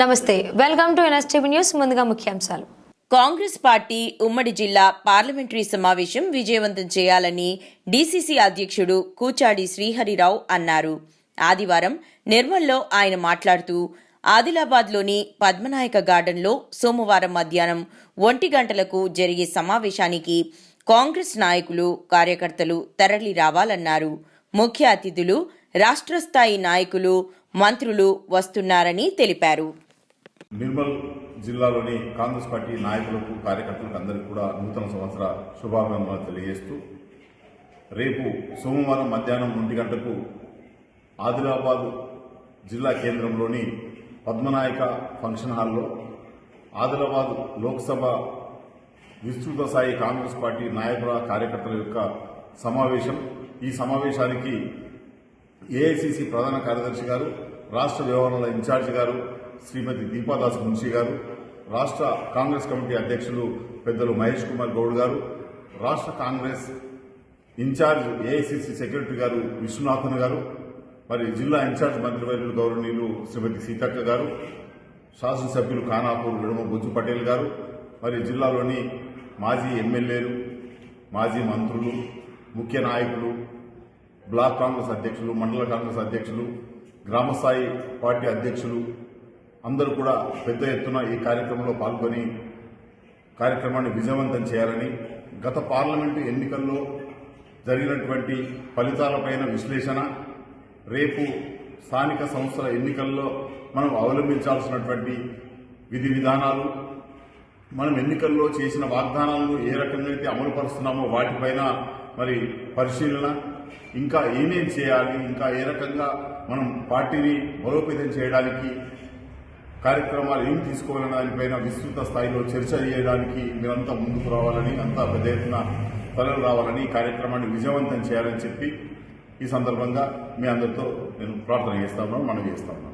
నమస్తే, welcome to NSTV news. ముందుగా ముఖ్యాంశాలు. కాంగ్రెస్ పార్టీ ఉమ్మడి జిల్లా పార్లమెంటరీ సమావేశం విజయవంతం చేయాలని డీసీసీ అధ్యక్షుడు కూచాడి శ్రీహరిరావు అన్నారు. ఆదివారం నిర్మల్లో ఆయన మాట్లాడుతూ ఆదిలాబాద్లోని పద్మనాయక గార్డెన్లో సోమవారం మధ్యాహ్నం 1 గంటలకు జరిగే సమావేశానికి కాంగ్రెస్ నాయకులు, కార్యకర్తలు తరలి రావాలన్నారు. ముఖ్య అతిథులు, రాష్ట్ర స్థాయి నాయకులు, మంత్రులు వస్తున్నారని తెలిపారు. నిర్మల్ జిల్లాలోని కాంగ్రెస్ పార్టీ నాయకులకు, కార్యకర్తలకు అందరికీ కూడా నూతన సంవత్సర శుభాకాంక్షలు తెలియజేస్తూ రేపు సోమవారం మధ్యాహ్నం 1 గంటకు ఆదిలాబాద్ జిల్లా కేంద్రంలోని పద్మనాయక ఫంక్షన్ హాల్లో ఆదిలాబాద్ లోక్సభ విస్తృత స్థాయి కాంగ్రెస్ పార్టీ నాయకుల, కార్యకర్తల యొక్క సమావేశం. ఈ సమావేశానికి ఏఐసిసి ప్రధాన కార్యదర్శి గారు, రాష్ట్ర వ్యవహారాల ఇన్ఛార్జి గారు శ్రీమతి దీపాదాస్ మున్షి గారు, రాష్ట్ర కాంగ్రెస్ కమిటీ అధ్యక్షులు పెద్దలు మహేష్ కుమార్ గౌడ్ గారు, రాష్ట్ర కాంగ్రెస్ ఇన్ఛార్జ్ ఏఐసిసి సెక్రటరీ గారు విశ్వనాథన్ గారు, మరి జిల్లా ఇన్ఛార్జ్ మంత్రివర్యులు గౌరవనీయులు శ్రీమతి సీతక్క గారు, శాసనసభ్యులు ఖానాపూర్ విడమ బుజ్జు పటేల్ గారు, మరి జిల్లాలోని మాజీ ఎమ్మెల్యేలు, మాజీ మంత్రులు, ముఖ్య నాయకులు, బ్లాక్ కాంగ్రెస్ అధ్యక్షులు, మండల కాంగ్రెస్ అధ్యక్షులు, గ్రామస్థాయి పార్టీ అధ్యక్షులు అందరూ కూడా పెద్ద ఎత్తున ఈ కార్యక్రమంలో పాల్గొని కార్యక్రమాన్ని విజయవంతం చేయాలని, గత పార్లమెంటు ఎన్నికల్లో జరిగినటువంటి ఫలితాలపైన విశ్లేషణ, రేపు స్థానిక సంస్థల ఎన్నికల్లో మనం అవలంబించాల్సినటువంటి విధి విధానాలు, మనం ఎన్నికల్లో చేసిన వాగ్దానాలను ఏ రకంగా అయితే అమలుపరుస్తున్నామో వాటిపైన మరి పరిశీలన, ఇంకా ఏమేం చేయాలి, ఇంకా ఏ రకంగా మనం పార్టీని బలోపేతం చేయడానికి కార్యక్రమాలు ఏం తీసుకోవాలనే దానిపైన విస్తృత స్థాయిలో చర్చ చేయడానికి మీరంతా ముందుకు రావాలని, అంతా పెద్ద ఎత్తున తరలి రావాలని, ఈ కార్యక్రమాన్ని విజయవంతం చేయాలని చెప్పి ఈ సందర్భంగా మీ అందరితో నేను ప్రార్థన చేస్తాను, మనం చేస్తాను.